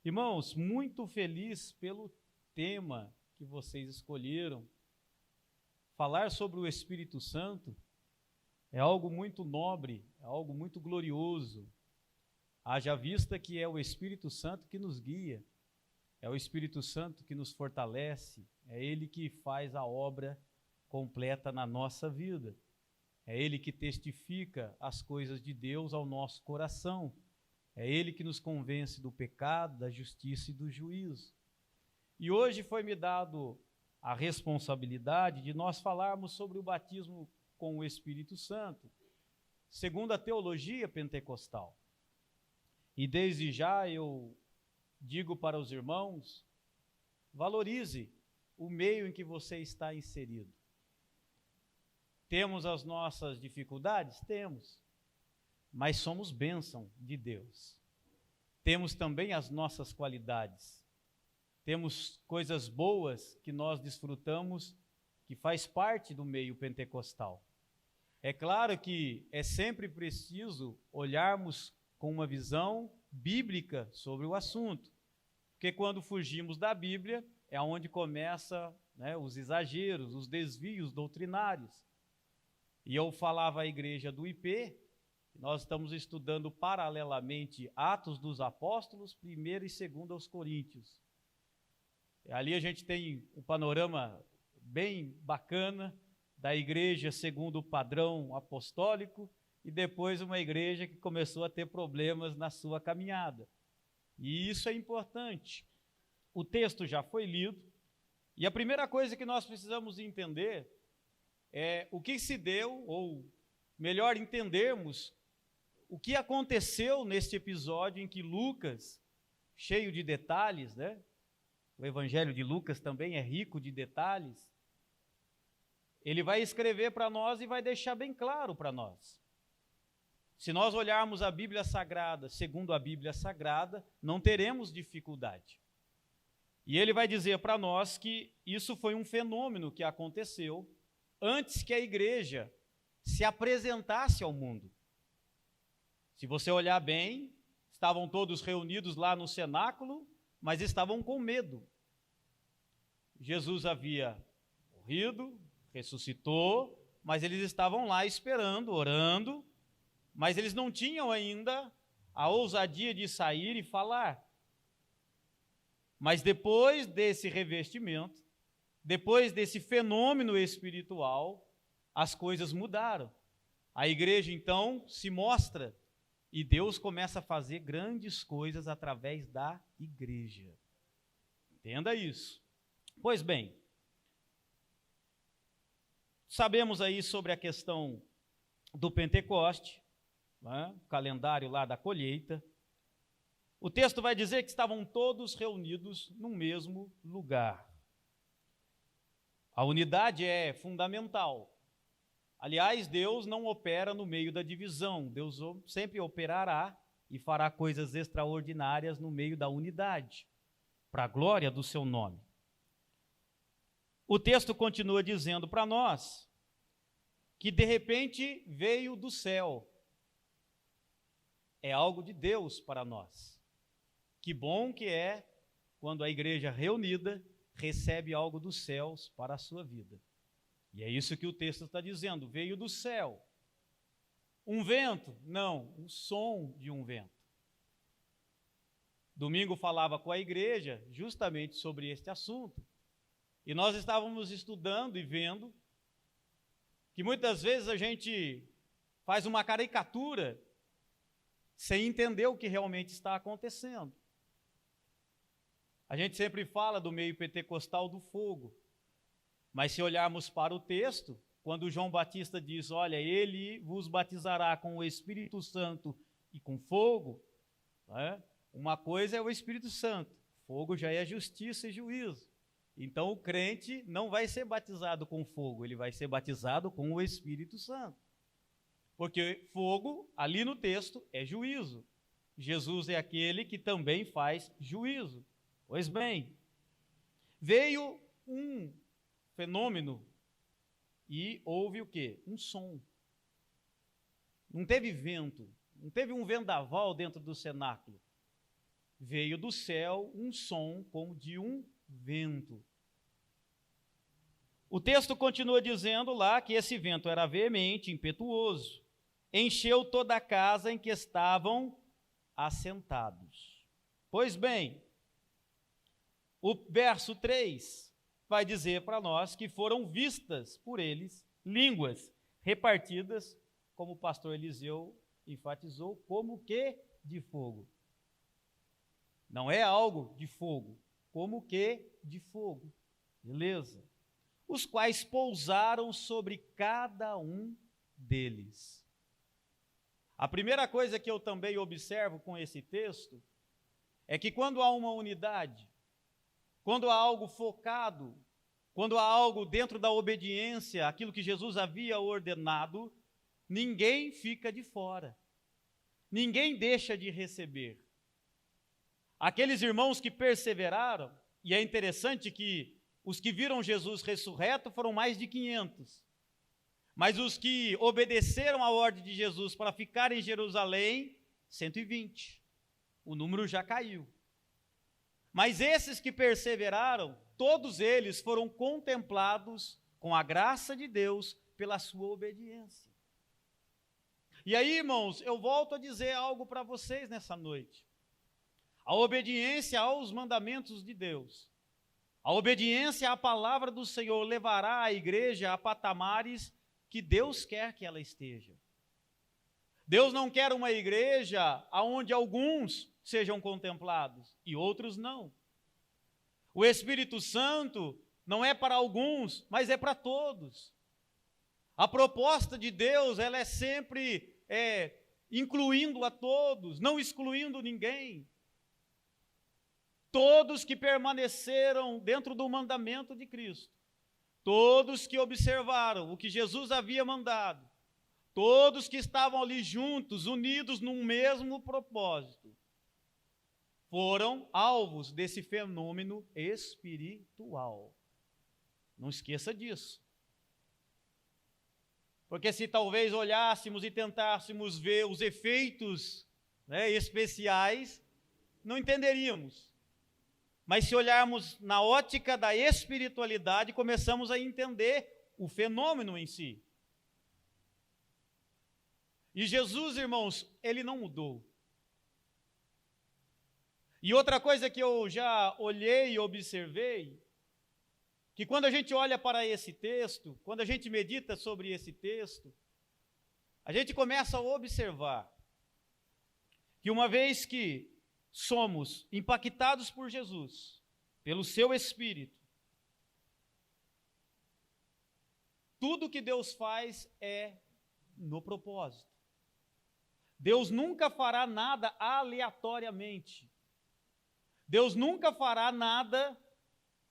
Irmãos, muito feliz pelo tema que vocês escolheram. Falar sobre o Espírito Santo é algo muito nobre, é algo muito glorioso. Haja vista que é o Espírito Santo que nos guia, é o Espírito Santo que nos fortalece, é Ele que faz a obra completa na nossa vida. É Ele que testifica as coisas de Deus ao nosso coração. É Ele que nos convence do pecado, da justiça e do juízo. E hoje foi-me dado a responsabilidade de nós falarmos sobre o batismo com o Espírito Santo, segundo a teologia pentecostal. E desde já eu digo para os irmãos, valorize o meio em que você está inserido. Temos as nossas dificuldades? Temos. Mas somos bênção de Deus. Temos também as nossas qualidades. Temos coisas boas que nós desfrutamos, que faz parte do meio pentecostal. É claro que é sempre preciso olharmos com uma visão bíblica sobre o assunto, porque quando fugimos da Bíblia é onde começa, os exageros, os desvios doutrinários. E eu falava à igreja do IP, nós estamos estudando paralelamente Atos dos Apóstolos, 1º e 2º aos Coríntios. Ali a gente tem um panorama bem bacana da igreja segundo o padrão apostólico e depois uma igreja que começou a ter problemas na sua caminhada. E isso é importante. O texto já foi lido e a primeira coisa que nós precisamos entender é o que se deu, ou melhor entendermos, o que aconteceu neste episódio em que Lucas, cheio de detalhes, o Evangelho de Lucas também é rico de detalhes, ele vai escrever para nós e vai deixar bem claro para nós. Se nós olharmos a Bíblia Sagrada, segundo a Bíblia Sagrada, não teremos dificuldade. E ele vai dizer para nós que isso foi um fenômeno que aconteceu antes que a igreja se apresentasse ao mundo. Se você olhar bem, estavam todos reunidos lá no cenáculo, mas estavam com medo. Jesus havia morrido, ressuscitou, mas eles estavam lá esperando, orando, mas eles não tinham ainda a ousadia de sair e falar. Mas depois desse revestimento, depois desse fenômeno espiritual, as coisas mudaram. A igreja então se mostra e Deus começa a fazer grandes coisas através da igreja. Entenda isso. Pois bem, sabemos aí sobre a questão do Pentecoste, o calendário lá da colheita. O texto vai dizer que estavam todos reunidos no mesmo lugar. A unidade é fundamental. Aliás, Deus não opera no meio da divisão. Deus sempre operará e fará coisas extraordinárias no meio da unidade, para a glória do seu nome. O texto continua dizendo para nós que de repente veio do céu. É algo de Deus para nós. Que bom que é quando a igreja reunida recebe algo dos céus para a sua vida. E é isso que o texto está dizendo, veio do céu. Um vento? Não, o som de um vento. Domingo falava com a igreja justamente sobre este assunto. E nós estávamos estudando e vendo que muitas vezes a gente faz uma caricatura sem entender o que realmente está acontecendo. A gente sempre fala do meio pentecostal do fogo. Mas se olharmos para o texto, quando João Batista diz, olha, ele vos batizará com o Espírito Santo e com fogo, uma coisa é o Espírito Santo, fogo já é justiça e juízo. Então o crente não vai ser batizado com fogo, ele vai ser batizado com o Espírito Santo. Porque fogo, ali no texto, é juízo. Jesus é aquele que também faz juízo. Pois bem, veio um fenômeno e houve o quê? Um som. Não teve vento, não teve um vendaval dentro do cenáculo. veio do céu um som como de um vento. O texto continua dizendo lá que esse vento era veemente, impetuoso, encheu toda a casa em que estavam assentados. Pois bem, o verso 3 vai dizer para nós que foram vistas por eles línguas repartidas, como o pastor Eliseu enfatizou, como que de fogo. Não é algo de fogo, como que de fogo. Beleza? Os quais pousaram sobre cada um deles. A primeira coisa que eu também observo com esse texto é que quando há uma unidade, quando há algo focado, quando há algo dentro da obediência, aquilo que Jesus havia ordenado, ninguém fica de fora. Ninguém deixa de receber. Aqueles irmãos que perseveraram, e é interessante que os que viram Jesus ressurreto foram mais de 500. Mas os que obedeceram à ordem de Jesus para ficar em Jerusalém, 120. O número já caiu. Mas esses que perseveraram, todos eles foram contemplados com a graça de Deus pela sua obediência. E aí, irmãos, eu volto a dizer algo para vocês nessa noite. A obediência aos mandamentos de Deus, a obediência à palavra do Senhor levará a igreja a patamares que Deus quer que ela esteja. Deus não quer uma igreja onde alguns sejam contemplados e outros não. O Espírito Santo não é para alguns, mas é para todos. A proposta de Deus, ela é sempre incluindo a todos, não excluindo ninguém. Todos que permaneceram dentro do mandamento de Cristo, todos que observaram o que Jesus havia mandado, todos que estavam ali juntos, unidos num mesmo propósito, foram alvos desse fenômeno espiritual. Não esqueça disso. Porque se talvez olhássemos e tentássemos ver os efeitos especiais, não entenderíamos. Mas se olharmos na ótica da espiritualidade, começamos a entender o fenômeno em si. E Jesus, irmãos, ele não mudou. E outra coisa que eu já olhei e observei, que quando a gente olha para esse texto, quando a gente medita sobre esse texto, a gente começa a observar que uma vez que somos impactados por Jesus, pelo seu Espírito, tudo que Deus faz é no propósito. Deus nunca fará nada aleatoriamente. Deus nunca fará nada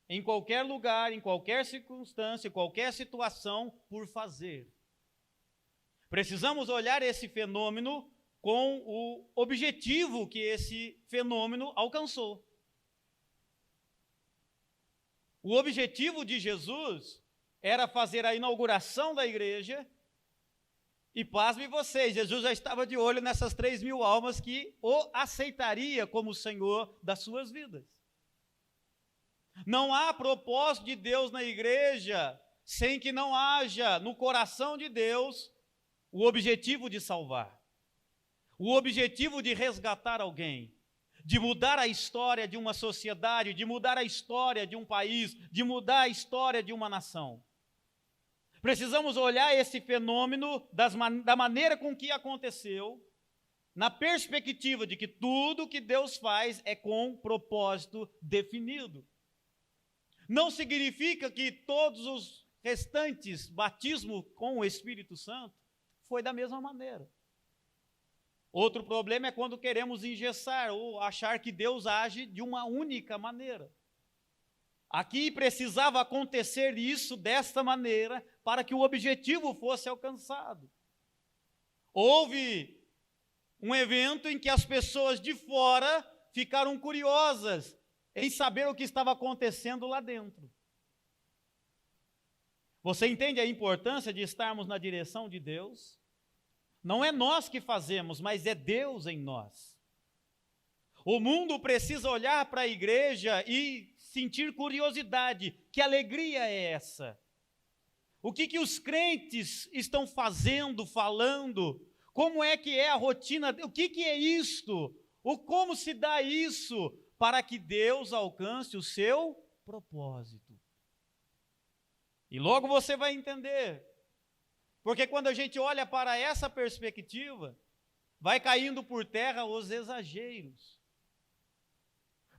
em qualquer lugar, em qualquer circunstância, em qualquer situação, por fazer. Precisamos olhar esse fenômeno com o objetivo que esse fenômeno alcançou. O objetivo de Jesus era fazer a inauguração da igreja, e pasmem vocês, Jesus já estava de olho nessas 3.000 almas que o aceitaria como Senhor das suas vidas. Não há propósito de Deus na igreja sem que não haja no coração de Deus o objetivo de salvar, o objetivo de resgatar alguém, de mudar a história de uma sociedade, de mudar a história de um país, de mudar a história de uma nação. Precisamos olhar esse fenômeno da maneira com que aconteceu, na perspectiva de que tudo que Deus faz é com propósito definido. Não significa que todos os restantes batismos com o Espírito Santo foi da mesma maneira. Outro problema é quando queremos engessar ou achar que Deus age de uma única maneira. Aqui precisava acontecer isso desta maneira para que o objetivo fosse alcançado. Houve um evento em que as pessoas de fora ficaram curiosas em saber o que estava acontecendo lá dentro. Você entende a importância de estarmos na direção de Deus? Não é nós que fazemos, mas é Deus em nós. O mundo precisa olhar para a igreja e sentir curiosidade. Que alegria é essa? O que os crentes estão fazendo, falando? Como é que é a rotina? O que é isto? Como se dá isso para que Deus alcance o seu propósito? E logo você vai entender. Porque quando a gente olha para essa perspectiva, vai caindo por terra os exageros.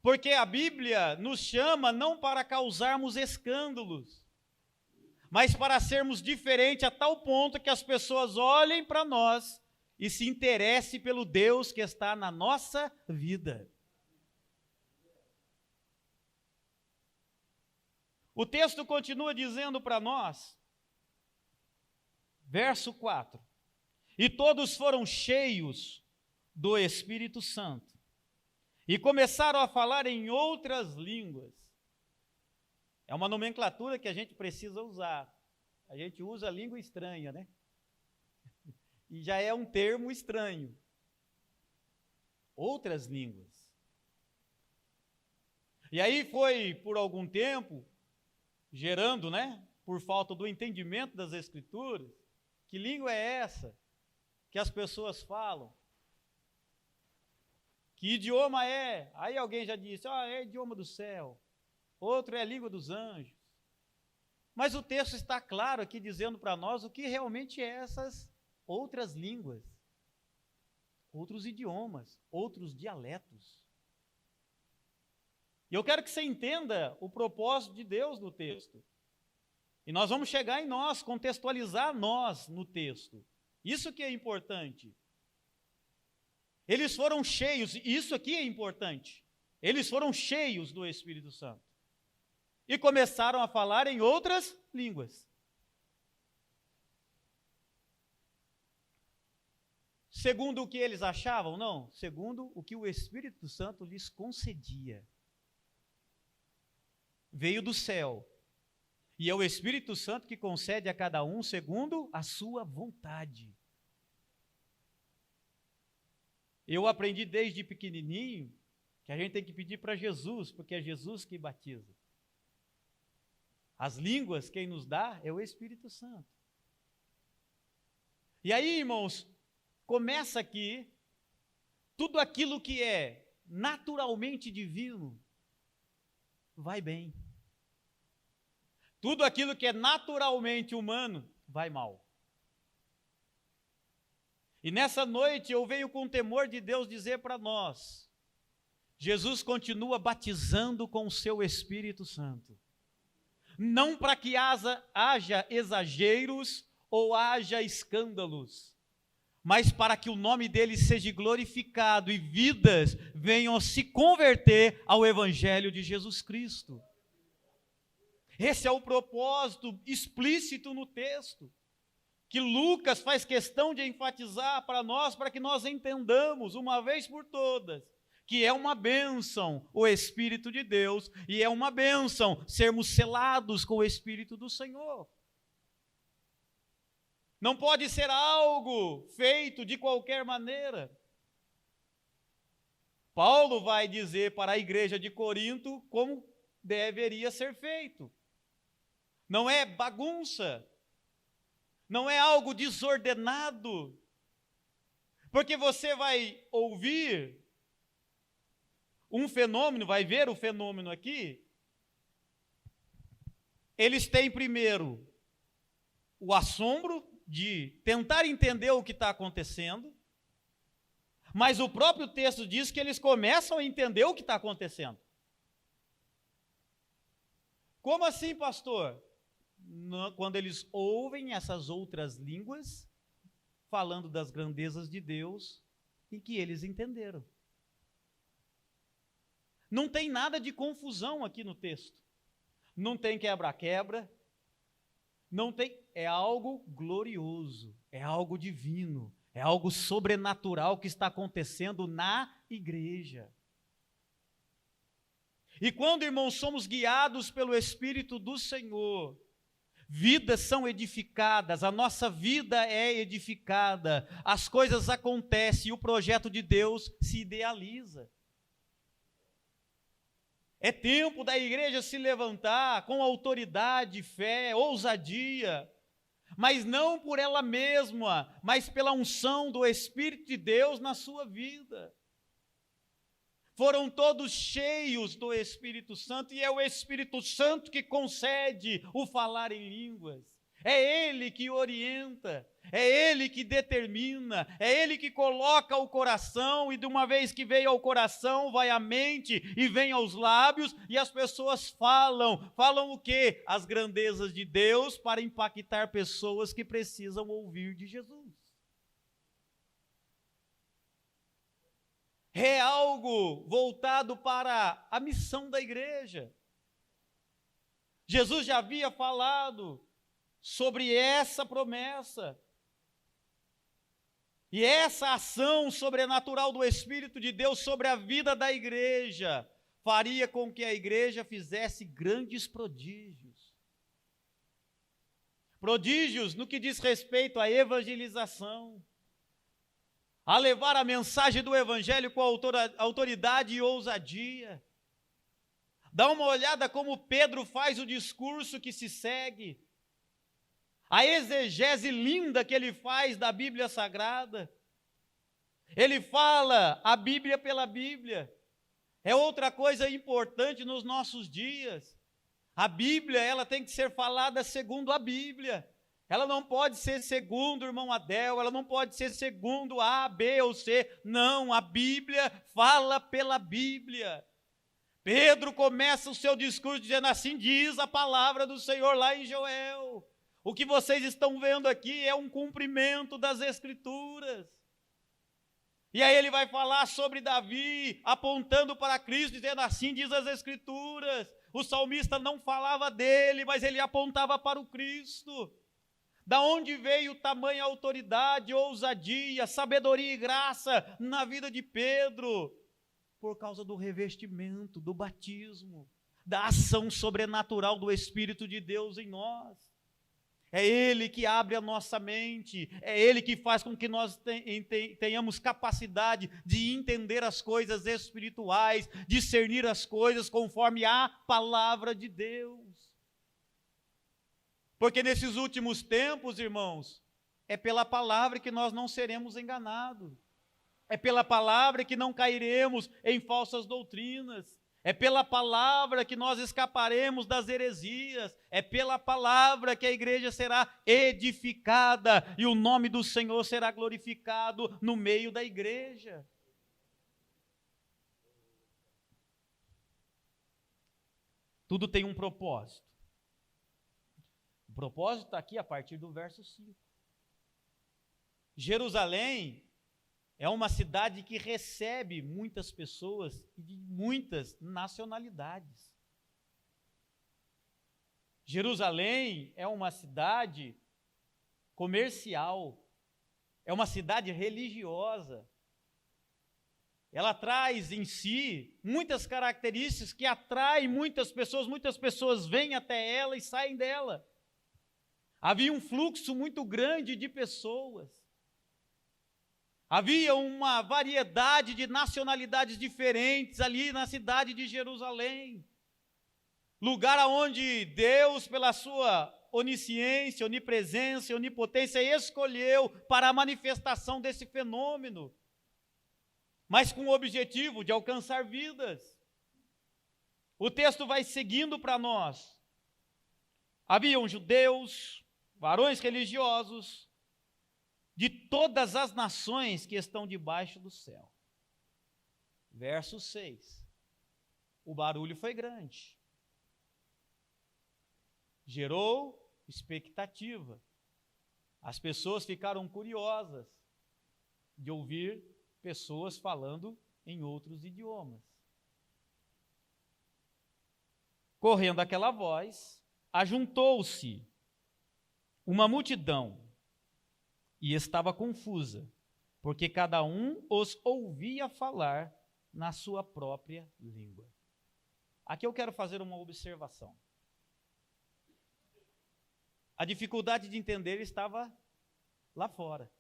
Porque a Bíblia nos chama não para causarmos escândalos, mas para sermos diferentes a tal ponto que as pessoas olhem para nós e se interessem pelo Deus que está na nossa vida. O texto continua dizendo para nós, verso 4, e todos foram cheios do Espírito Santo, e começaram a falar em outras línguas. É uma nomenclatura que a gente precisa usar. A gente usa língua estranha, né? E já é um termo estranho. Outras línguas. E aí foi, por algum tempo, gerando, né? Por falta do entendimento das Escrituras, que língua é essa que as pessoas falam? Que idioma é? Aí alguém já disse, é idioma do céu. Outro é a língua dos anjos. Mas o texto está claro aqui dizendo para nós o que realmente é essas outras línguas, outros idiomas, outros dialetos. E eu quero que você entenda o propósito de Deus no texto. E nós vamos chegar em nós, contextualizar nós no texto. Isso que é importante. Eles foram cheios, e isso aqui é importante. Eles foram cheios do Espírito Santo. E começaram a falar em outras línguas. Segundo o que eles achavam? Não, segundo o que o Espírito Santo lhes concedia. Veio do céu. E é o Espírito Santo que concede a cada um segundo a sua vontade. Eu aprendi desde pequenininho que a gente tem que pedir para Jesus, porque é Jesus que batiza. As línguas quem nos dá é o Espírito Santo. E aí, irmãos, começa aqui tudo aquilo que é naturalmente divino vai bem. Tudo aquilo que é naturalmente humano vai mal. E nessa noite eu venho com o temor de Deus dizer para nós, Jesus continua batizando com o seu Espírito Santo. Não para que haja exageros ou haja escândalos, mas para que o nome dele seja glorificado e vidas venham se converter ao Evangelho de Jesus Cristo. Esse é o propósito explícito no texto, que Lucas faz questão de enfatizar para nós, para que nós entendamos, uma vez por todas, que é uma bênção o Espírito de Deus, e é uma bênção sermos selados com o Espírito do Senhor. Não pode ser algo feito de qualquer maneira. Paulo vai dizer para a igreja de Corinto como deveria ser feito. Não é bagunça, não é algo desordenado, porque você vai ouvir um fenômeno, vai ver o fenômeno aqui. Eles têm primeiro o assombro de tentar entender o que está acontecendo, mas o próprio texto diz que eles começam a entender o que está acontecendo. Como assim, pastor? Quando eles ouvem essas outras línguas, falando das grandezas de Deus, e que eles entenderam. Não tem nada de confusão aqui no texto. Não tem quebra-quebra. Não tem. É algo glorioso. É algo divino. É algo sobrenatural que está acontecendo na igreja. E quando, irmãos, somos guiados pelo Espírito do Senhor, vidas são edificadas, a nossa vida é edificada, as coisas acontecem e o projeto de Deus se idealiza. É tempo da igreja se levantar com autoridade, fé, ousadia, mas não por ela mesma, mas pela unção do Espírito de Deus na sua vida. Foram todos cheios do Espírito Santo, e é o Espírito Santo que concede o falar em línguas. É Ele que orienta, é Ele que determina, é Ele que coloca o coração, e de uma vez que veio ao coração, vai à mente e vem aos lábios, e as pessoas falam o quê? As grandezas de Deus para impactar pessoas que precisam ouvir de Jesus. É algo voltado para a missão da igreja. Jesus já havia falado sobre essa promessa. E essa ação sobrenatural do Espírito de Deus sobre a vida da igreja faria com que a igreja fizesse grandes prodígios. Prodígios no que diz respeito à evangelização, a levar a mensagem do Evangelho com autoridade e ousadia. Dá uma olhada como Pedro faz o discurso que se segue, a exegese linda que ele faz da Bíblia Sagrada. Ele fala a Bíblia pela Bíblia. É outra coisa importante nos nossos dias. A Bíblia, ela tem que ser falada segundo a Bíblia. Ela não pode ser segundo o irmão Adel, ela não pode ser segundo A, B ou C. Não, a Bíblia fala pela Bíblia. Pedro começa o seu discurso dizendo assim, diz a palavra do Senhor lá em Joel. O que vocês estão vendo aqui é um cumprimento das Escrituras. E aí ele vai falar sobre Davi, apontando para Cristo, dizendo assim, diz as Escrituras. O salmista não falava dele, mas ele apontava para o Cristo. Da onde veio tamanha autoridade, ousadia, sabedoria e graça na vida de Pedro? Por causa do revestimento, do batismo, da ação sobrenatural do Espírito de Deus em nós. É Ele que abre a nossa mente, é Ele que faz com que nós tenhamos capacidade de entender as coisas espirituais, discernir as coisas conforme a palavra de Deus. Porque nesses últimos tempos, irmãos, é pela palavra que nós não seremos enganados, é pela palavra que não cairemos em falsas doutrinas, é pela palavra que nós escaparemos das heresias, é pela palavra que a igreja será edificada e o nome do Senhor será glorificado no meio da igreja. Tudo tem um propósito. O propósito está aqui a partir do verso 5. Jerusalém é uma cidade que recebe muitas pessoas e de muitas nacionalidades. Jerusalém é uma cidade comercial, é uma cidade religiosa. Ela traz em si muitas características que atraem muitas pessoas vêm até ela e saem dela. Havia um fluxo muito grande de pessoas. Havia uma variedade de nacionalidades diferentes ali na cidade de Jerusalém. Lugar onde Deus, pela sua onisciência, onipresença, onipotência, escolheu para a manifestação desse fenômeno, mas com o objetivo de alcançar vidas. O texto vai seguindo para nós. Haviam judeus, varões religiosos, de todas as nações que estão debaixo do céu. Verso 6. O barulho foi grande. Gerou expectativa. As pessoas ficaram curiosas de ouvir pessoas falando em outros idiomas. Correndo aquela voz, ajuntou-se uma multidão e estava confusa, porque cada um os ouvia falar na sua própria língua. Aqui eu quero fazer uma observação. A dificuldade de entender estava lá fora.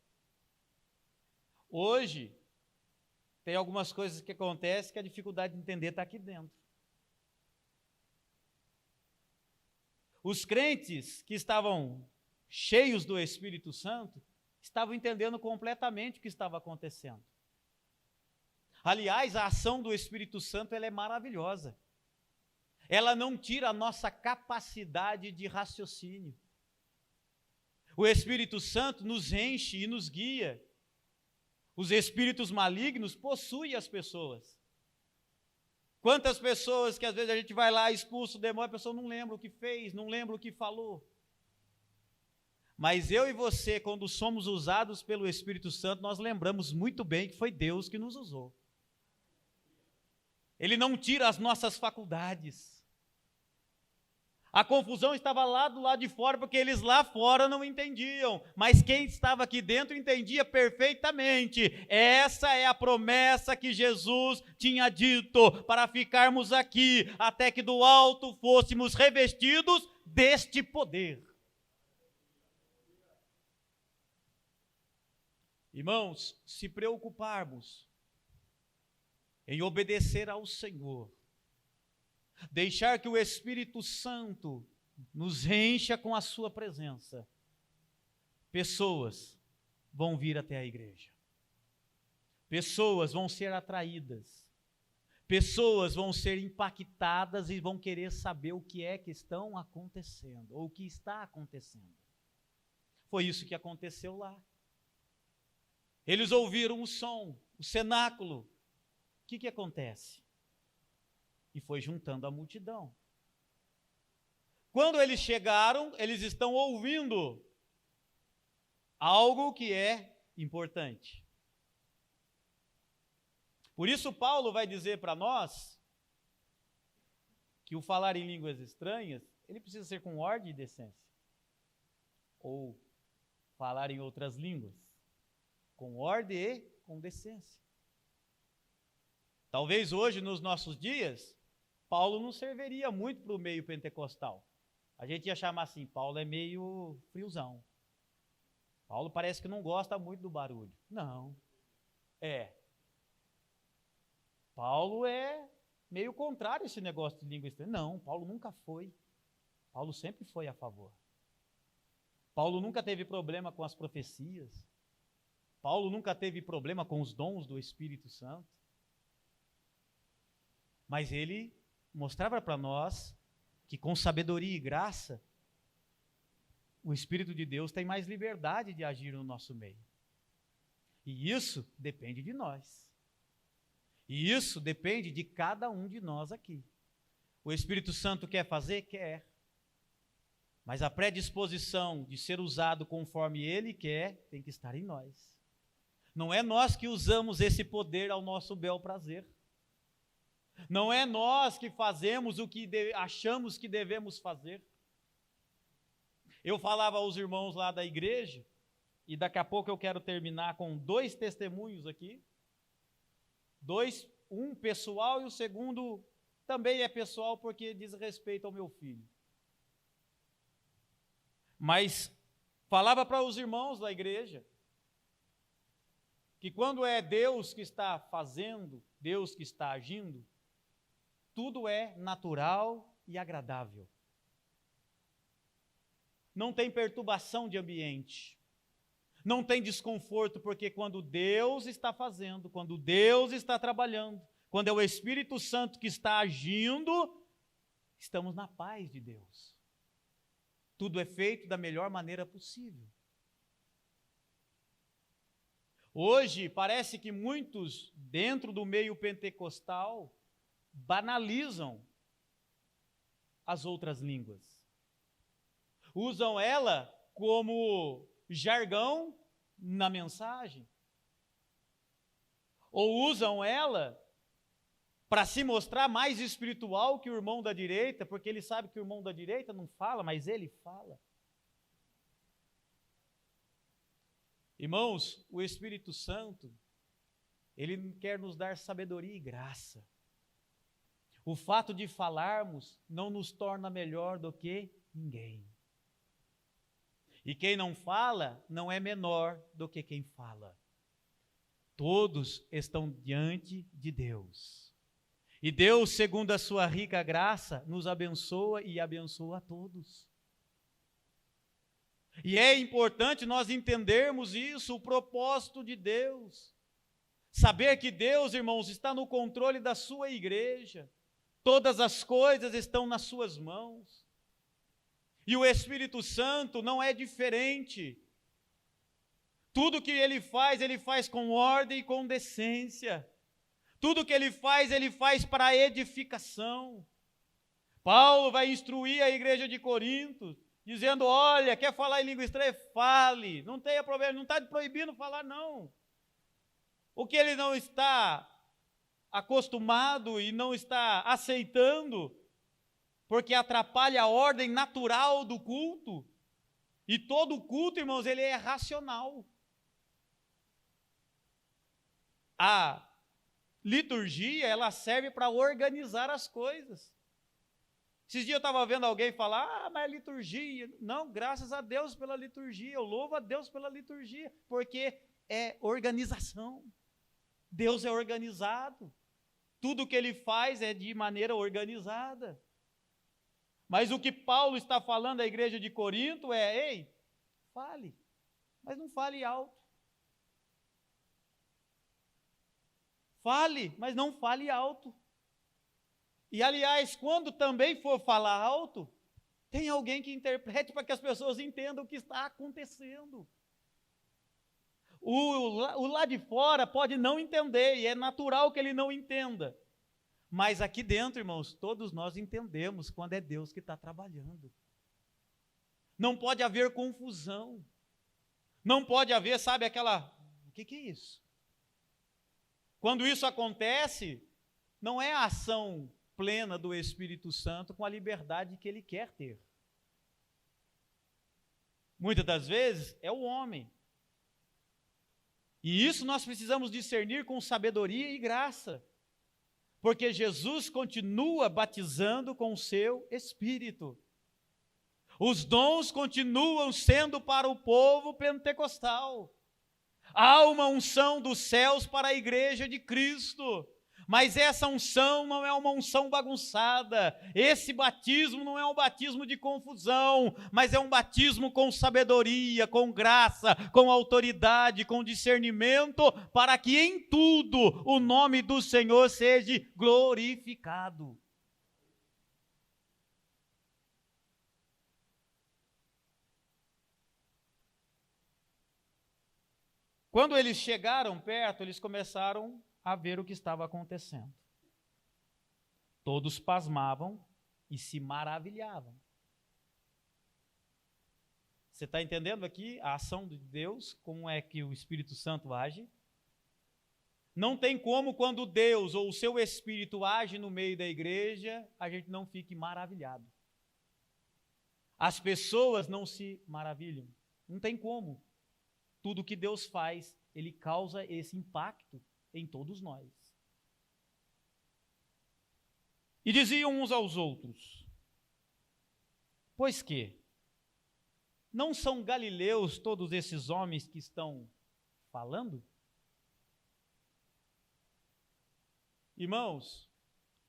Hoje, tem algumas coisas que acontecem que a dificuldade de entender está aqui dentro. Os crentes que estavam cheios do Espírito Santo estavam entendendo completamente o que estava acontecendo. Aliás, a ação do Espírito Santo ela é maravilhosa. Ela não tira a nossa capacidade de raciocínio. O Espírito Santo nos enche e nos guia. Os espíritos malignos possuem as pessoas. Quantas pessoas que às vezes a gente vai lá, expulsa o demônio, a pessoa não lembra o que fez, não lembra o que falou. Mas eu e você, quando somos usados pelo Espírito Santo, nós lembramos muito bem que foi Deus que nos usou. Ele não tira as nossas faculdades. A confusão estava lá do lado de fora, porque eles lá fora não entendiam. Mas quem estava aqui dentro entendia perfeitamente. Essa é a promessa que Jesus tinha dito, para ficarmos aqui, até que do alto fôssemos revestidos deste poder. Irmãos, se preocuparmos em obedecer ao Senhor, deixar que o Espírito Santo nos encha com a sua presença, pessoas vão vir até a igreja. Pessoas vão ser atraídas. Pessoas vão ser impactadas e vão querer saber o que é que estão acontecendo, ou o que está acontecendo. Foi isso que aconteceu lá. Eles ouviram o som, o cenáculo. O que acontece? E foi juntando a multidão. Quando eles chegaram, eles estão ouvindo algo que é importante. Por isso Paulo vai dizer para nós que o falar em línguas estranhas, ele precisa ser com ordem e decência. Ou falar em outras línguas, com ordem e com decência. Talvez hoje, nos nossos dias, Paulo não serviria muito para o meio pentecostal. A gente ia chamar assim, Paulo é meio friozão. Paulo parece que não gosta muito do barulho. Não. Paulo é meio contrário a esse negócio de língua estranha. Não, Paulo nunca foi. Paulo sempre foi a favor. Paulo nunca teve problema com as profecias. Paulo nunca teve problema com os dons do Espírito Santo. Mas ele mostrava para nós que com sabedoria e graça, o Espírito de Deus tem mais liberdade de agir no nosso meio. E isso depende de nós. E isso depende de cada um de nós aqui. O Espírito Santo quer fazer? Quer. Mas a predisposição de ser usado conforme Ele quer, tem que estar em nós. Não é nós que usamos esse poder ao nosso bel prazer. Não é nós que fazemos o que achamos que devemos fazer. Eu falava aos irmãos lá da igreja, e daqui a pouco eu quero terminar com 2 testemunhos aqui. Um pessoal e o segundo também é pessoal porque diz respeito ao meu filho. Mas falava para os irmãos da igreja que quando é Deus que está fazendo, Deus que está agindo, tudo é natural e agradável. Não tem perturbação de ambiente. Não tem desconforto, porque quando Deus está fazendo, quando Deus está trabalhando, quando é o Espírito Santo que está agindo, estamos na paz de Deus. Tudo é feito da melhor maneira possível. Hoje, parece que muitos, dentro do meio pentecostal, banalizam as outras línguas. Usam ela como jargão na mensagem. Ou usam ela para se mostrar mais espiritual que o irmão da direita, porque ele sabe que o irmão da direita não fala, mas ele fala. Irmãos, o Espírito Santo, ele quer nos dar sabedoria e graça. O fato de falarmos não nos torna melhor do que ninguém. E quem não fala não é menor do que quem fala. Todos estão diante de Deus. E Deus, segundo a sua rica graça, nos abençoa e abençoa a todos. E é importante nós entendermos isso, o propósito de Deus. Saber que Deus, irmãos, está no controle da sua igreja. Todas as coisas estão nas suas mãos. E o Espírito Santo não é diferente. Tudo que ele faz com ordem e com decência. Tudo que ele faz para a edificação. Paulo vai instruir a igreja de Corinto, dizendo, olha, quer falar em língua estranha? Fale, não tenha problema, não está proibindo falar, não. O que ele não está acostumado e não está aceitando, porque atrapalha a ordem natural do culto, e todo culto, irmãos, ele é racional. A liturgia, ela serve para organizar as coisas. Esses dias eu estava vendo alguém falar, mas a liturgia, não, graças a Deus pela liturgia, eu louvo a Deus pela liturgia, porque é organização. Deus é organizado, tudo que ele faz é de maneira organizada. Mas o que Paulo está falando à igreja de Corinto é, ei, fale, mas não fale alto. Fale, mas não fale alto. E, aliás, quando também for falar alto, tem alguém que interprete para que as pessoas entendam o que está acontecendo. O lá de fora pode não entender, e é natural que ele não entenda. Mas aqui dentro, irmãos, todos nós entendemos quando é Deus que está trabalhando. Não pode haver confusão. Não pode haver, sabe, aquela... O que é isso? Quando isso acontece, não é a ação plena do Espírito Santo com a liberdade que ele quer ter. Muitas das vezes é o homem. E isso nós precisamos discernir com sabedoria e graça, porque Jesus continua batizando com o seu Espírito. Os dons continuam sendo para o povo pentecostal. Há uma unção dos céus para a igreja de Cristo. Mas essa unção não é uma unção bagunçada, esse batismo não é um batismo de confusão, mas é um batismo com sabedoria, com graça, com autoridade, com discernimento, para que em tudo o nome do Senhor seja glorificado. Quando eles chegaram perto, eles começaram a ver o que estava acontecendo. Todos pasmavam e se maravilhavam. Você está entendendo aqui a ação de Deus, como é que o Espírito Santo age? Não tem como, quando Deus ou o seu Espírito age no meio da igreja, a gente não fique maravilhado. As pessoas não se maravilham. Não tem como. Tudo que Deus faz, ele causa esse impacto em todos nós. E diziam uns aos outros, pois que não são galileus todos esses homens que estão falando? Irmãos,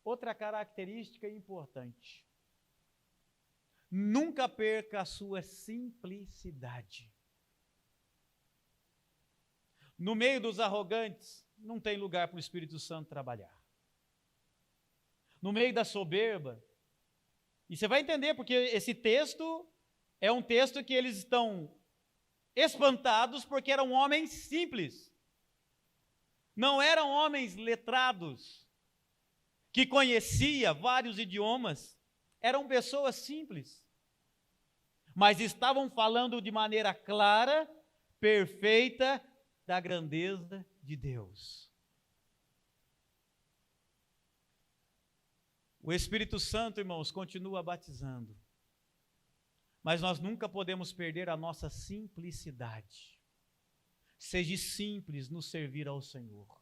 outra característica importante, nunca perca a sua simplicidade. No meio dos arrogantes, não tem lugar para o Espírito Santo trabalhar. No meio da soberba, e você vai entender, porque esse texto é um texto que eles estão espantados, porque eram homens simples. Não eram homens letrados, que conheciam vários idiomas, eram pessoas simples. Mas estavam falando de maneira clara, perfeita, da grandeza de Deus. O Espírito Santo, irmãos, continua batizando, mas nós nunca podemos perder a nossa simplicidade. Seja simples no servir ao Senhor.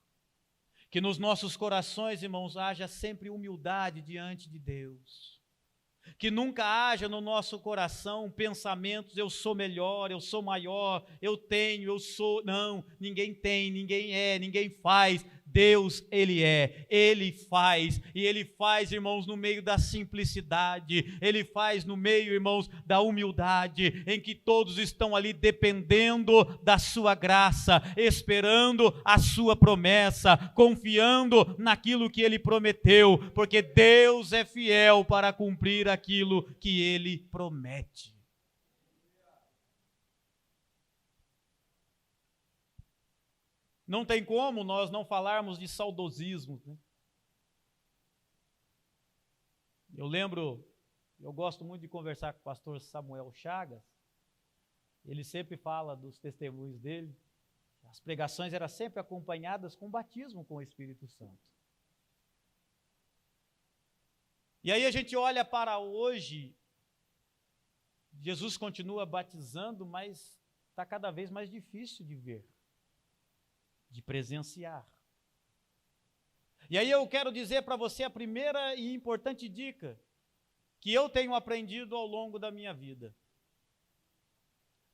Que nos nossos corações, irmãos, haja sempre humildade diante de Deus. Que nunca haja no nosso coração pensamentos, eu sou melhor, eu sou maior, eu tenho, eu sou. Não, ninguém tem, ninguém é, ninguém faz. Deus, Ele faz, e Ele faz, irmãos, no meio da simplicidade, Ele faz no meio, irmãos, da humildade, em que todos estão ali dependendo da sua graça, esperando a sua promessa, confiando naquilo que Ele prometeu, porque Deus é fiel para cumprir aquilo que Ele promete. Não tem como nós não falarmos de saudosismo, né? Eu gosto muito de conversar com o pastor Samuel Chagas, ele sempre fala dos testemunhos dele, as pregações eram sempre acompanhadas com batismo com o Espírito Santo. E aí a gente olha para hoje, Jesus continua batizando, mas está cada vez mais difícil de ver, de presenciar. E aí eu quero dizer para você a primeira e importante dica que eu tenho aprendido ao longo da minha vida.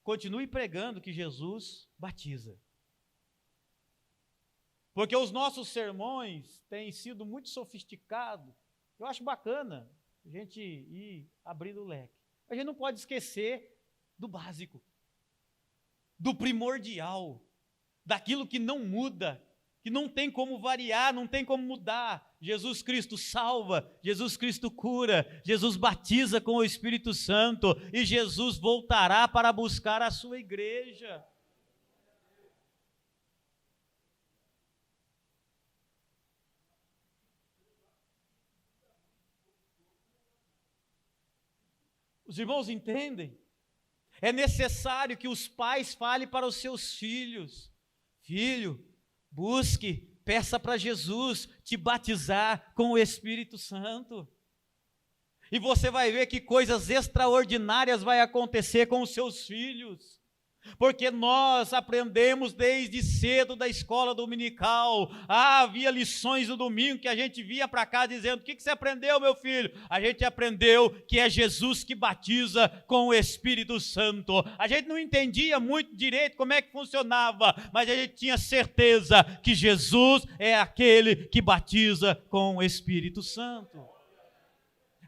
Continue pregando que Jesus batiza. Porque os nossos sermões têm sido muito sofisticados. Eu acho bacana a gente ir abrindo o leque. A gente não pode esquecer do básico, do primordial, daquilo que não muda, que não tem como variar, não tem como mudar. Jesus Cristo salva, Jesus Cristo cura, Jesus batiza com o Espírito Santo e Jesus voltará para buscar a sua igreja. Os irmãos entendem? É necessário que os pais falem para os seus filhos: filho, busque, peça para Jesus te batizar com o Espírito Santo. E você vai ver que coisas extraordinárias vai acontecer com os seus filhos. Porque nós aprendemos desde cedo da escola dominical. Havia lições no domingo que a gente vinha para cá dizendo: o que você aprendeu, meu filho? A gente aprendeu que é Jesus que batiza com o Espírito Santo. A gente não entendia muito direito como é que funcionava, mas a gente tinha certeza que Jesus é aquele que batiza com o Espírito Santo.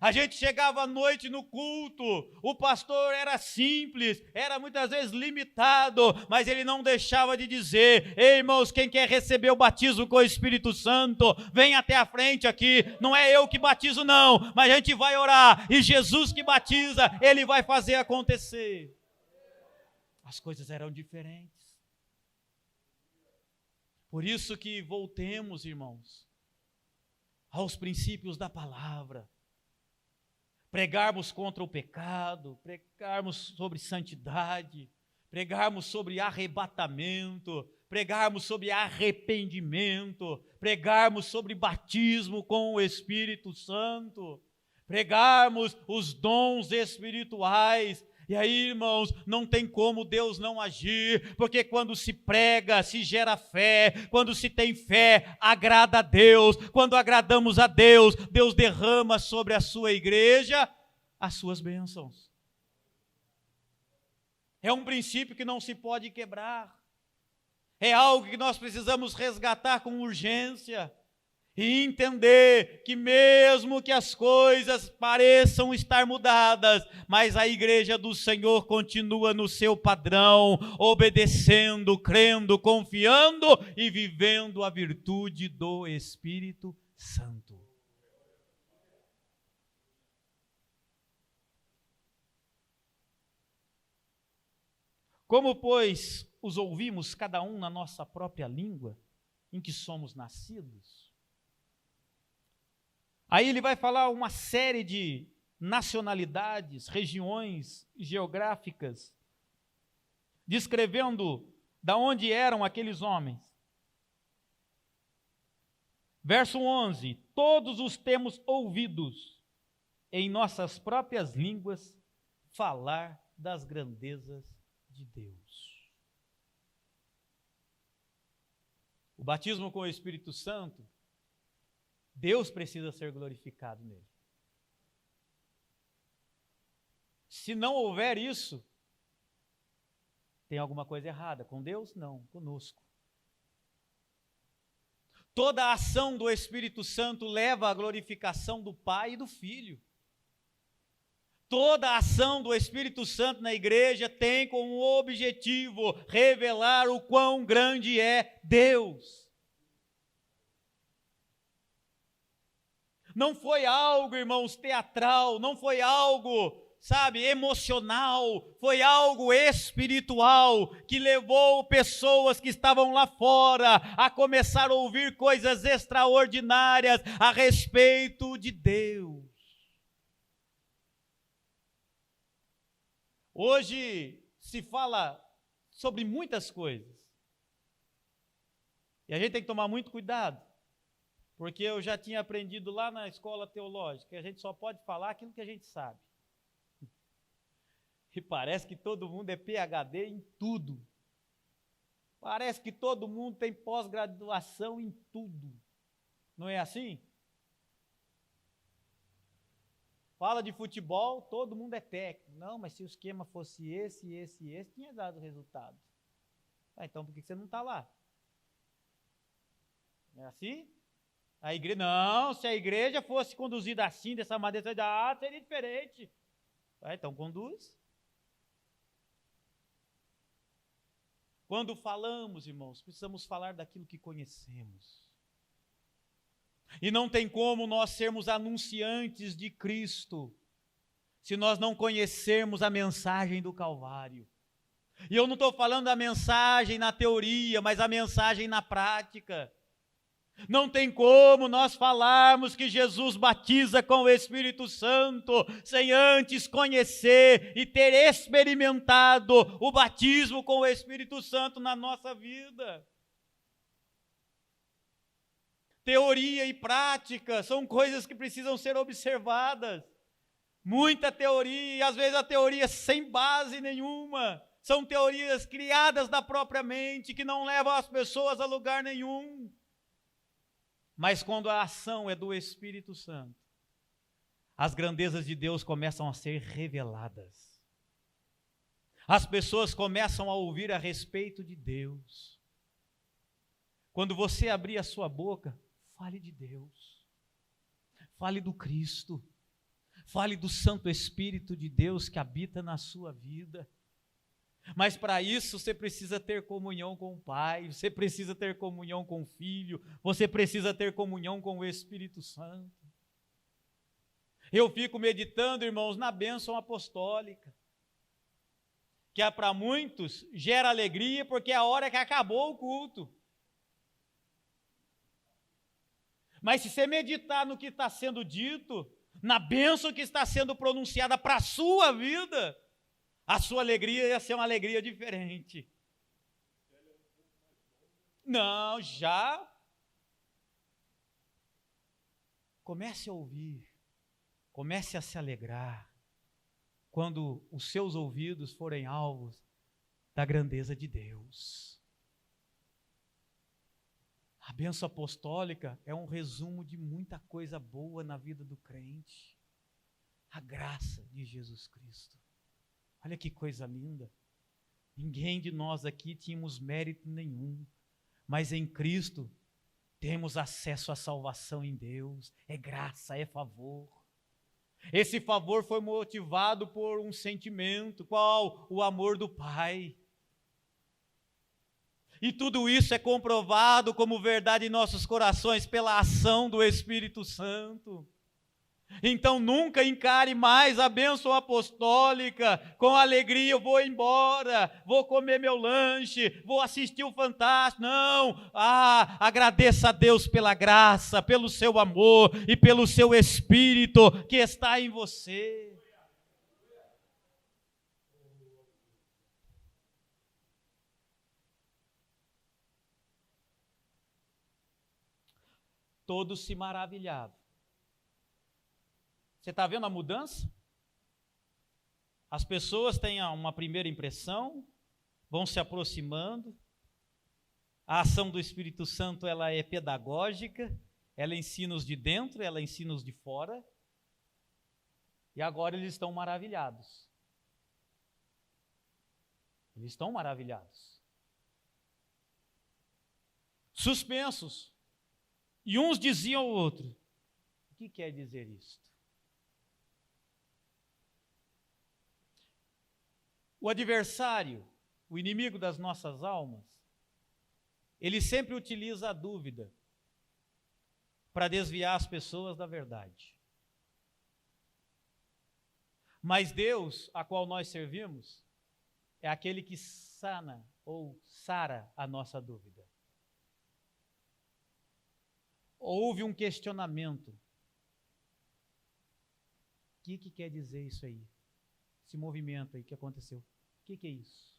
A gente chegava à noite no culto, o pastor era simples, era muitas vezes limitado, mas ele não deixava de dizer: ei, irmãos, quem quer receber o batismo com o Espírito Santo, vem até a frente aqui, não é eu que batizo não, mas a gente vai orar, e Jesus que batiza, Ele vai fazer acontecer. As coisas eram diferentes. Por isso que voltemos, irmãos, aos princípios da palavra. Pregarmos contra o pecado, pregarmos sobre santidade, pregarmos sobre arrebatamento, pregarmos sobre arrependimento, pregarmos sobre batismo com o Espírito Santo, pregarmos os dons espirituais. E aí, irmãos, não tem como Deus não agir, porque quando se prega, se gera fé, quando se tem fé, agrada a Deus, quando agradamos a Deus, Deus derrama sobre a sua igreja as suas bênçãos. É um princípio que não se pode quebrar, é algo que nós precisamos resgatar com urgência, e entender que mesmo que as coisas pareçam estar mudadas, mas a igreja do Senhor continua no seu padrão, obedecendo, crendo, confiando e vivendo a virtude do Espírito Santo. Como, pois, os ouvimos cada um na nossa própria língua, em que somos nascidos? Aí ele vai falar uma série de nacionalidades, regiões geográficas, descrevendo de onde eram aqueles homens. Verso 11: todos os temos ouvidos em nossas próprias línguas falar das grandezas de Deus. O batismo com o Espírito Santo, Deus precisa ser glorificado nele. Se não houver isso, tem alguma coisa errada. Com Deus, não. Conosco. Toda a ação do Espírito Santo leva à glorificação do Pai e do Filho. Toda a ação do Espírito Santo na igreja tem como objetivo revelar o quão grande é Deus. Não foi algo, irmãos, teatral, não foi algo, sabe, emocional, foi algo espiritual que levou pessoas que estavam lá fora a começar a ouvir coisas extraordinárias a respeito de Deus. Hoje se fala sobre muitas coisas. E a gente tem que tomar muito cuidado, porque eu já tinha aprendido lá na escola teológica que a gente só pode falar aquilo que a gente sabe. E parece que todo mundo é PhD em tudo. Parece que todo mundo tem pós-graduação em tudo. Não é assim? Fala de futebol, todo mundo é técnico. Não, mas se o esquema fosse esse, tinha dado resultado. Então por que você não está lá? Não é assim? A igreja, não, se a igreja fosse conduzida assim, dessa maneira, seria diferente. Então conduz. Quando falamos, irmãos, precisamos falar daquilo que conhecemos. E não tem como nós sermos anunciantes de Cristo se nós não conhecermos a mensagem do Calvário. E eu não estou falando da mensagem na teoria, mas a mensagem na prática. Não tem como nós falarmos que Jesus batiza com o Espírito Santo sem antes conhecer e ter experimentado o batismo com o Espírito Santo na nossa vida. Teoria e prática são coisas que precisam ser observadas. Muita teoria, e às vezes a teoria sem base nenhuma. São teorias criadas da própria mente, que não levam as pessoas a lugar nenhum. Mas quando a ação é do Espírito Santo, as grandezas de Deus começam a ser reveladas. As pessoas começam a ouvir a respeito de Deus. Quando você abrir a sua boca, fale de Deus. Fale do Cristo. Fale do Santo Espírito de Deus que habita na sua vida. Mas para isso você precisa ter comunhão com o Pai, você precisa ter comunhão com o Filho, você precisa ter comunhão com o Espírito Santo. Eu fico meditando, irmãos, na bênção apostólica, que para muitos gera alegria porque é a hora que acabou o culto. Mas se você meditar no que está sendo dito, na bênção que está sendo pronunciada para a sua vida, a sua alegria ia ser uma alegria diferente. Não, já. Comece a ouvir, comece a se alegrar, quando os seus ouvidos forem alvos da grandeza de Deus. A bênção apostólica é um resumo de muita coisa boa na vida do crente. A graça de Jesus Cristo. Olha que coisa linda. Ninguém de nós aqui tínhamos mérito nenhum, mas em Cristo temos acesso à salvação em Deus. É graça, é favor. Esse favor foi motivado por um sentimento, qual? O amor do Pai. E tudo isso é comprovado como verdade em nossos corações pela ação do Espírito Santo. Então nunca encare mais a bênção apostólica com alegria, eu vou embora, vou comer meu lanche, vou assistir o Fantástico. Não, agradeça a Deus pela graça, pelo seu amor e pelo seu Espírito que está em você. Todos se maravilhavam. Você está vendo a mudança? As pessoas têm uma primeira impressão, vão se aproximando. A ação do Espírito Santo, ela é pedagógica, ela ensina os de dentro, ela ensina os de fora. E agora eles estão maravilhados. Eles estão maravilhados. Suspensos. E uns diziam ao outro: o que quer dizer isto? O adversário, o inimigo das nossas almas, ele sempre utiliza a dúvida para desviar as pessoas da verdade. Mas Deus, a qual nós servimos, é aquele que sana ou sara a nossa dúvida. Houve um questionamento. O que quer dizer isso aí? Esse movimento aí que aconteceu. O que é isso?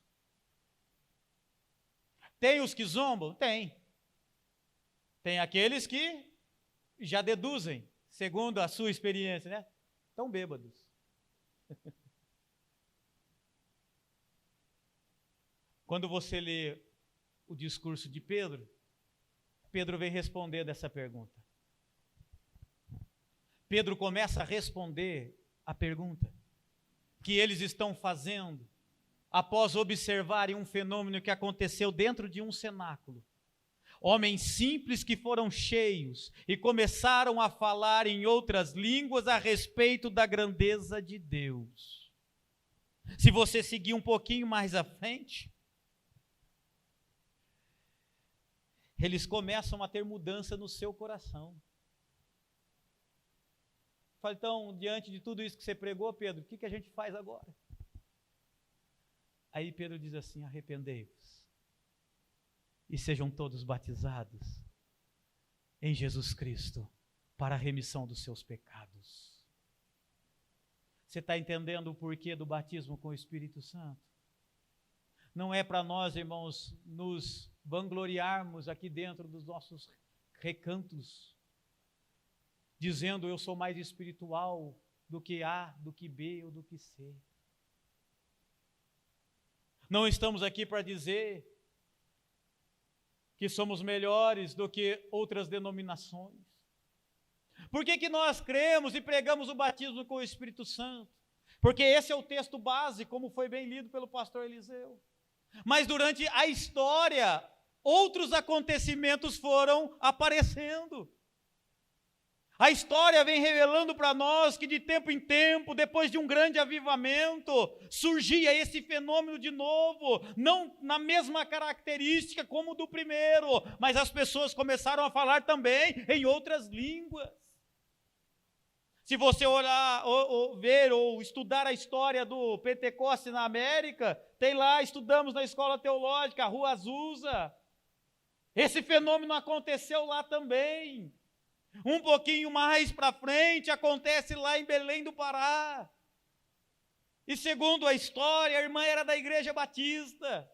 Tem os que zombam? Tem. Tem aqueles que já deduzem, segundo a sua experiência, né? Estão bêbados. Quando você lê o discurso de Pedro, Pedro vem responder dessa pergunta. Pedro começa a responder a pergunta que eles estão fazendo após observarem um fenômeno que aconteceu dentro de um cenáculo. Homens simples que foram cheios e começaram a falar em outras línguas a respeito da grandeza de Deus. Se você seguir um pouquinho mais à frente, eles começam a ter mudança no seu coração. Fala, então, diante de tudo isso que você pregou, Pedro, o que a gente faz agora? Aí Pedro diz assim: arrependei-vos e sejam todos batizados em Jesus Cristo para a remissão dos seus pecados. Você está entendendo o porquê do batismo com o Espírito Santo? Não é para nós, irmãos, nos vangloriarmos aqui dentro dos nossos recantos, dizendo eu sou mais espiritual do que A, do que B ou do que C. Não estamos aqui para dizer que somos melhores do que outras denominações. Por que nós cremos e pregamos o batismo com o Espírito Santo? Porque esse é o texto base, como foi bem lido pelo pastor Eliseu. Mas durante a história, outros acontecimentos foram aparecendo. A história vem revelando para nós que de tempo em tempo, depois de um grande avivamento, surgia esse fenômeno de novo, não na mesma característica como o do primeiro, mas as pessoas começaram a falar também em outras línguas. Se você olhar, ver ou estudar a história do Pentecoste na América, tem lá, estudamos na escola teológica, a Rua Azusa. Esse fenômeno aconteceu lá também. Um pouquinho mais para frente, acontece lá em Belém do Pará. E segundo a história, a irmã era da Igreja Batista.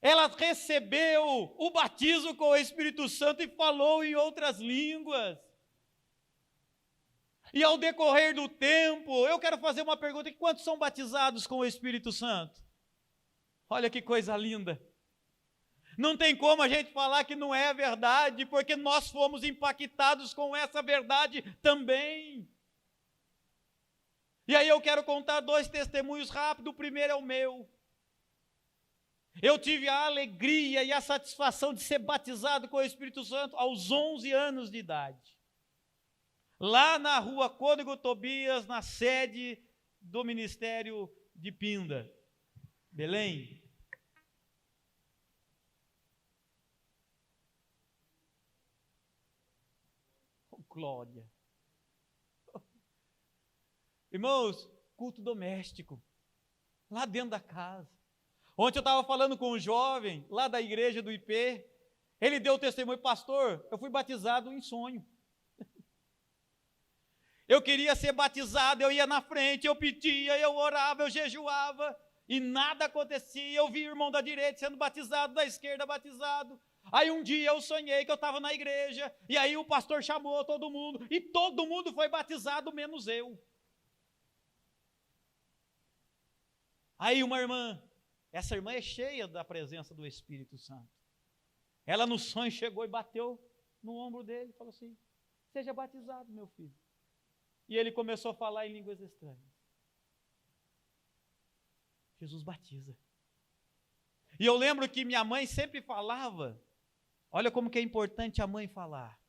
Ela recebeu o batismo com o Espírito Santo e falou em outras línguas. E ao decorrer do tempo, eu quero fazer uma pergunta: quantos são batizados com o Espírito Santo? Olha que coisa linda. Não tem como a gente falar que não é verdade, porque nós fomos impactados com essa verdade também. E aí eu quero contar 2 testemunhos rápidos. O primeiro é o meu. Eu tive a alegria e a satisfação de ser batizado com o Espírito Santo aos 11 anos de idade. Lá na rua Cônego Tobias, na sede do Ministério de Pinda, Belém. Glória. Irmãos, culto doméstico, lá dentro da casa. Ontem eu estava falando com um jovem, lá da igreja do IP, ele deu o testemunho: pastor, eu fui batizado em sonho. Eu queria ser batizado, eu ia na frente, eu pedia, eu orava, eu jejuava, e nada acontecia. Eu vi o irmão da direita sendo batizado, da esquerda batizado. Aí um dia eu sonhei que eu estava na igreja, e aí o pastor chamou todo mundo, e todo mundo foi batizado, menos eu. Aí uma irmã, essa irmã é cheia da presença do Espírito Santo. Ela no sonho chegou e bateu no ombro dele, e falou assim: seja batizado, meu filho. E ele começou a falar em línguas estranhas. Jesus batiza. E eu lembro que minha mãe sempre falava Olha como que é importante a mãe falar.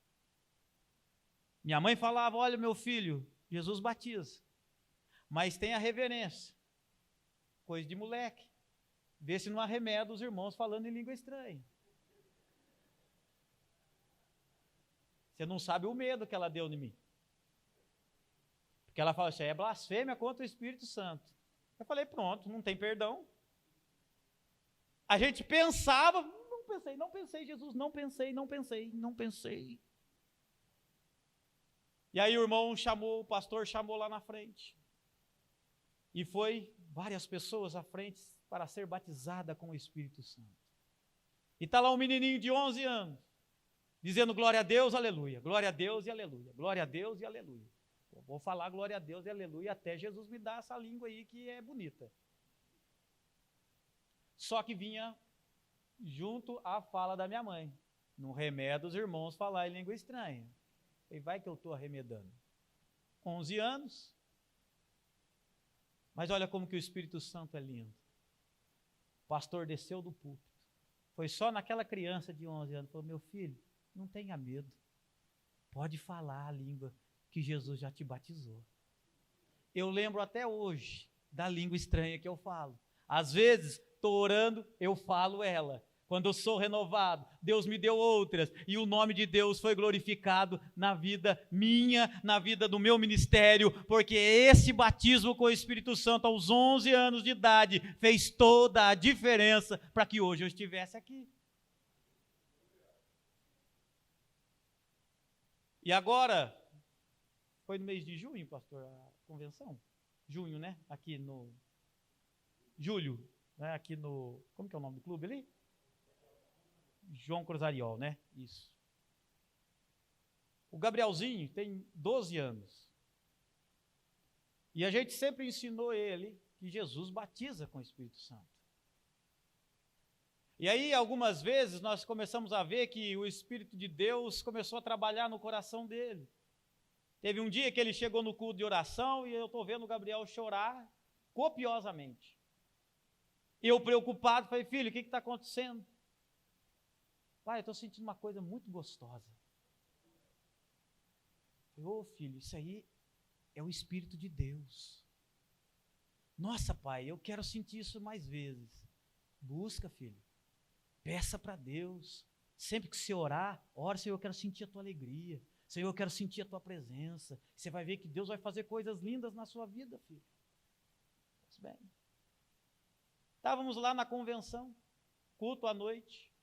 Minha mãe falava, olha meu filho, Jesus batiza, mas tenha reverência, coisa de moleque, vê se não arremeda os irmãos falando em língua estranha. Você não sabe o medo que ela deu em mim. Porque ela fala, isso aí é blasfêmia contra o Espírito Santo. Eu falei, pronto, não tem perdão. A gente pensava, não pensei, Jesus, não pensei. E aí o irmão chamou, o pastor chamou lá na frente. E foi várias pessoas à frente para ser batizada com o Espírito Santo. E está lá um menininho de 11 anos, dizendo glória a Deus, aleluia, glória a Deus e aleluia, glória a Deus e aleluia. Eu vou falar glória a Deus e aleluia até Jesus me dar essa língua aí que é bonita. Só que vinha junto à fala da minha mãe. Não remeda os irmãos falar em língua estranha. E vai que eu estou arremedando. 11 anos. Mas olha como que o Espírito Santo é lindo. O pastor desceu do púlpito. Foi só naquela criança de 11 anos. Falou, meu filho, não tenha medo. Pode falar a língua que Jesus já te batizou. Eu lembro até hoje da língua estranha que eu falo. Às vezes, estou orando, eu falo ela. Quando eu sou renovado, Deus me deu outras, e o nome de Deus foi glorificado na vida minha, na vida do meu ministério, porque esse batismo com o Espírito Santo aos 11 anos de idade fez toda a diferença para que hoje eu estivesse aqui. E agora, foi no mês de junho, pastor, a convenção? Junho, né? Aqui no... Julho, né? Aqui no... Como que é o nome do clube ali? João Cruzariol, né? Isso. O Gabrielzinho tem 12 anos. E a gente sempre ensinou ele que Jesus batiza com o Espírito Santo. E aí, algumas vezes, nós começamos a ver que o Espírito de Deus começou a trabalhar no coração dele. Teve um dia que ele chegou no culto de oração e eu estou vendo o Gabriel chorar copiosamente. E eu preocupado, falei, filho, o que está acontecendo? Pai, eu estou sentindo uma coisa muito gostosa. Ô filho, isso aí é o Espírito de Deus. Nossa, pai, eu quero sentir isso mais vezes. Busca, filho. Peça para Deus. Sempre que você orar, ora, Senhor, eu quero sentir a tua alegria. Senhor, eu quero sentir a tua presença. Você vai ver que Deus vai fazer coisas lindas na sua vida, filho. Pois bem. Estávamos lá na convenção, culto à noite.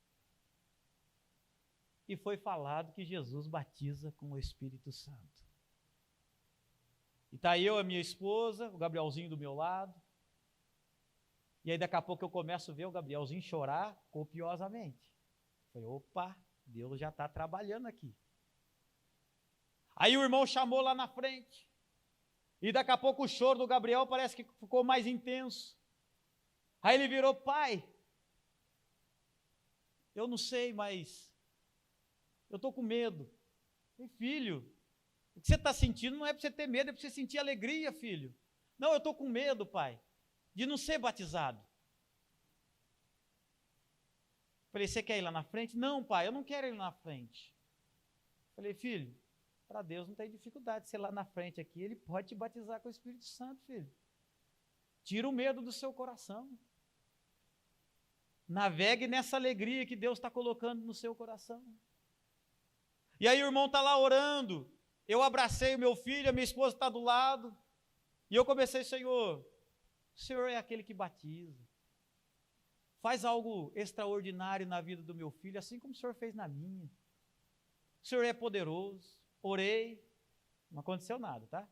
E foi falado que Jesus batiza com o Espírito Santo. E está eu, a minha esposa, o Gabrielzinho do meu lado. E aí daqui a pouco eu começo a ver o Gabrielzinho chorar copiosamente. Falei, opa, Deus já está trabalhando aqui. Aí o irmão chamou lá na frente. E daqui a pouco o choro do Gabriel parece que ficou mais intenso. Aí ele virou, pai, eu não sei, mas eu estou com medo. E, filho, o que você está sentindo não é para você ter medo, é para você sentir alegria, filho. Não, eu estou com medo, pai, de não ser batizado. Falei, você quer ir lá na frente? Não, pai, eu não quero ir lá na frente. Falei, filho, para Deus não tem dificuldade de ser lá na frente aqui, Ele pode te batizar com o Espírito Santo, filho. Tira o medo do seu coração. Navegue nessa alegria que Deus está colocando no seu coração. E aí o irmão está lá orando, eu abracei o meu filho, a minha esposa está do lado, e eu comecei, Senhor, o Senhor é aquele que batiza, faz algo extraordinário na vida do meu filho, assim como o Senhor fez na minha, o Senhor é poderoso, orei, não aconteceu nada, tá?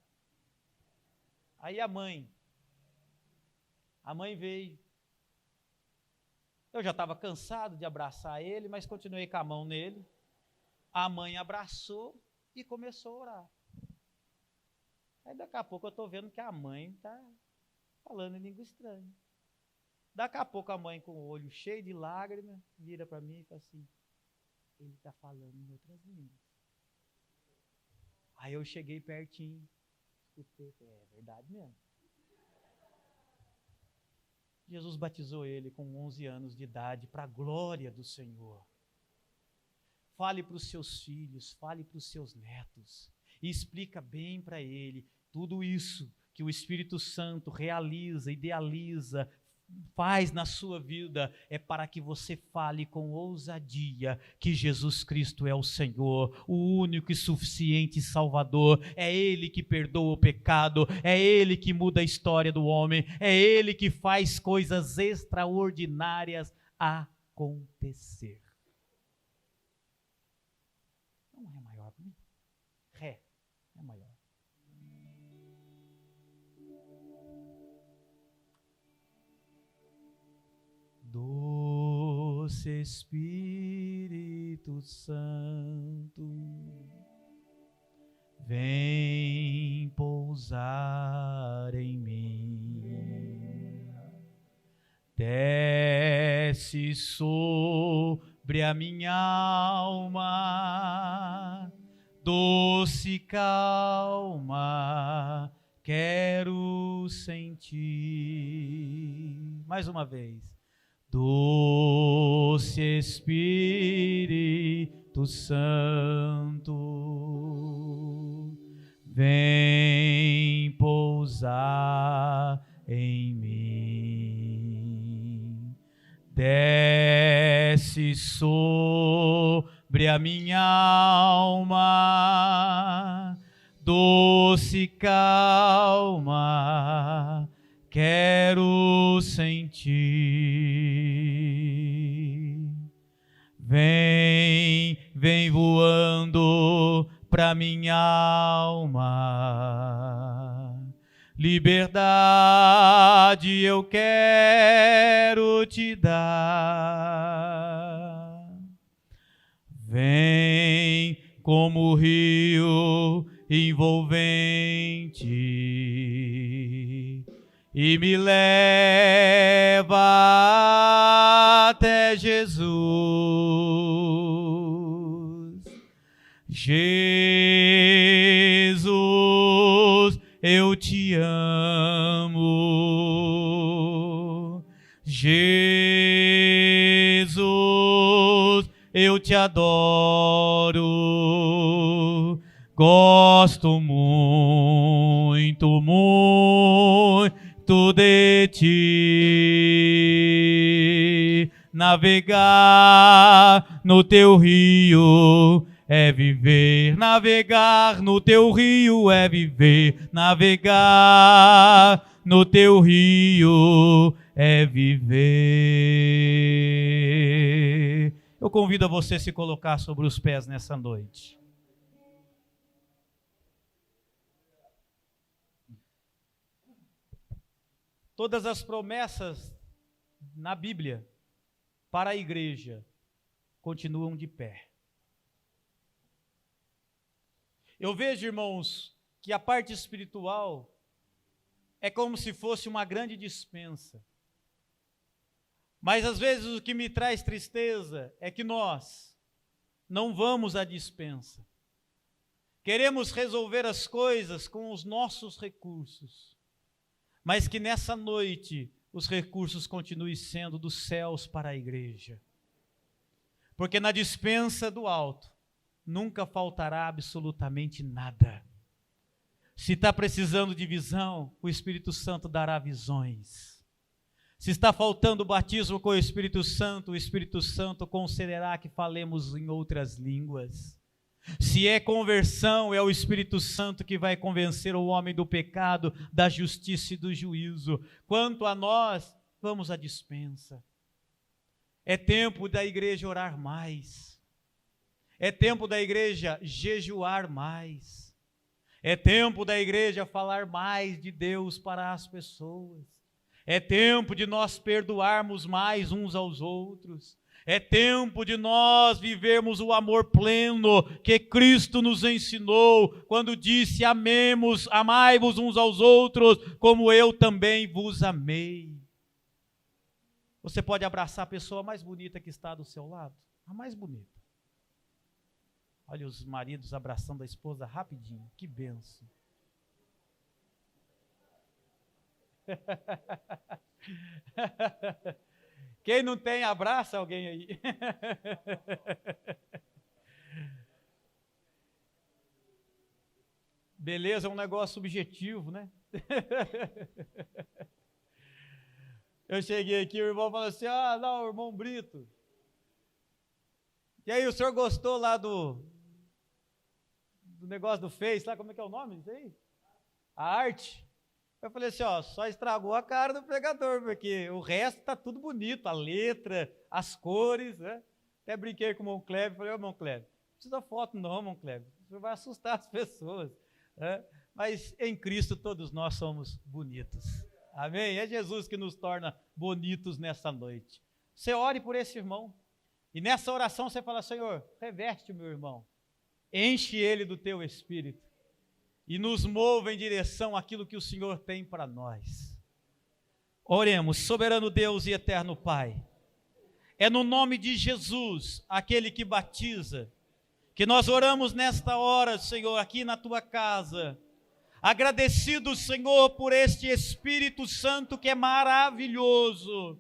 Aí a mãe veio, eu já estava cansado de abraçar ele, mas continuei com a mão nele. A mãe abraçou e começou a orar. Aí daqui a pouco eu estou vendo que a mãe está falando em língua estranha. Daqui a pouco a mãe com o olho cheio de lágrimas vira para mim e fala assim, ele está falando em outras línguas. Aí eu cheguei pertinho, escutei, é verdade mesmo. Jesus batizou ele com 11 anos de idade para a glória do Senhor. fale para os seus filhos, fale para os seus netos, e explica bem para ele tudo isso que o Espírito Santo realiza, idealiza, faz na sua vida, é para que você fale com ousadia que Jesus Cristo é o Senhor, o único e suficiente Salvador, é Ele que perdoa o pecado, é Ele que muda a história do homem, é Ele que faz coisas extraordinárias acontecer. Não é maior para mim? Ré é maior. Doce Espírito Santo, vem pousar em mim, desce sobre a minha alma, doce calma, quero sentir. Mais uma vez. Doce Espírito Santo, vem pousar em mim, desce sobre a minha alma, doce calma, quero sentir. Vem voando pra minha alma. Liberdade eu quero te dar. Vem como rio envolvente e me leva até Jesus. Jesus, eu te amo. Jesus, eu te adoro. Gosto muito, muito de ti. Navegar no teu rio é viver, navegar no teu rio é viver, navegar no teu rio é viver. Eu convido a você a se colocar sobre os pés nessa noite. Todas as promessas na Bíblia para a igreja continuam de pé. Eu vejo, irmãos, que a parte espiritual é como se fosse uma grande dispensa. Mas às vezes o que me traz tristeza é que nós não vamos à dispensa. Queremos resolver as coisas com os nossos recursos, mas que nessa noite os recursos continuem sendo dos céus para a igreja. Porque na dispensa do alto nunca faltará absolutamente nada. Se está precisando de visão, o Espírito Santo dará visões. Se está faltando o batismo com o Espírito Santo concederá que falemos em outras línguas. Se é conversão, é o Espírito Santo que vai convencer o homem do pecado, da justiça e do juízo. Quanto a nós, vamos à dispensa. É tempo da igreja orar mais. É tempo da igreja jejuar mais. É tempo da igreja falar mais de Deus para as pessoas. É tempo de nós perdoarmos mais uns aos outros. É tempo de nós vivermos o amor pleno que Cristo nos ensinou quando disse: amai-vos uns aos outros, como eu também vos amei. Você pode abraçar a pessoa mais bonita que está do seu lado, a mais bonita. Olha os maridos abraçando a esposa rapidinho, que bênção. Quem não tem, abraça alguém aí. Beleza é um negócio subjetivo, né? Eu cheguei aqui, o irmão falou assim, não, irmão Brito. E aí, o senhor gostou lá do negócio do Face, lá, como é que é o nome disso aí? A arte. Eu falei assim, só estragou a cara do pregador, porque o resto está tudo bonito, a letra, as cores, né? Até brinquei com o irmão Cleber, falei, irmão Cleber, não precisa foto não, irmão Cleber, você vai assustar as pessoas, né? Mas em Cristo todos nós somos bonitos, amém? É Jesus que nos torna bonitos nessa noite. Você ore por esse irmão, e nessa oração você fala, Senhor, reveste o meu irmão, enche ele do teu Espírito, e nos mova em direção àquilo que o Senhor tem para nós. Oremos, soberano Deus e eterno Pai, é no nome de Jesus, aquele que batiza, que nós oramos nesta hora, Senhor, aqui na tua casa, agradecido, Senhor, por este Espírito Santo que é maravilhoso,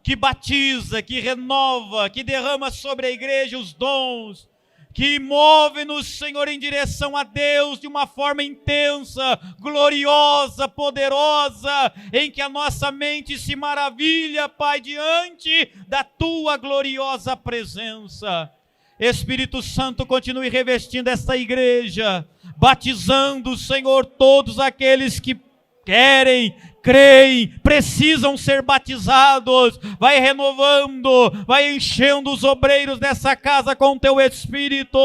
que batiza, que renova, que derrama sobre a igreja os dons, que move-nos, Senhor, em direção a Deus de uma forma intensa, gloriosa, poderosa, em que a nossa mente se maravilha, Pai, diante da Tua gloriosa presença. Espírito Santo, continue revestindo esta igreja, batizando, Senhor, todos aqueles que querem, creem, precisam ser batizados. Vai renovando, vai enchendo os obreiros dessa casa com teu Espírito,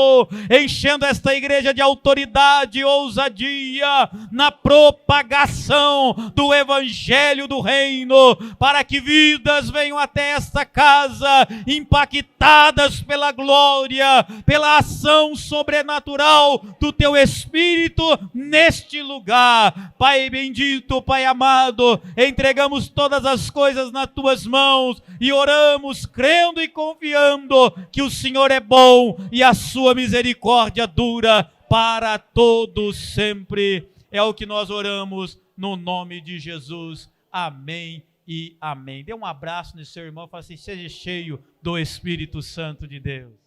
enchendo esta igreja de autoridade e ousadia na propagação do Evangelho do Reino, para que vidas venham até esta casa impactadas pela glória, pela ação sobrenatural do teu Espírito neste lugar. Pai bendito, Pai amado, entregamos todas as coisas nas tuas mãos e oramos crendo e confiando que o Senhor é bom e a sua misericórdia dura para todos sempre. É o que nós oramos no nome de Jesus. Amém e amém. Dê um abraço nesse seu irmão e fala assim, seja cheio do Espírito Santo de Deus.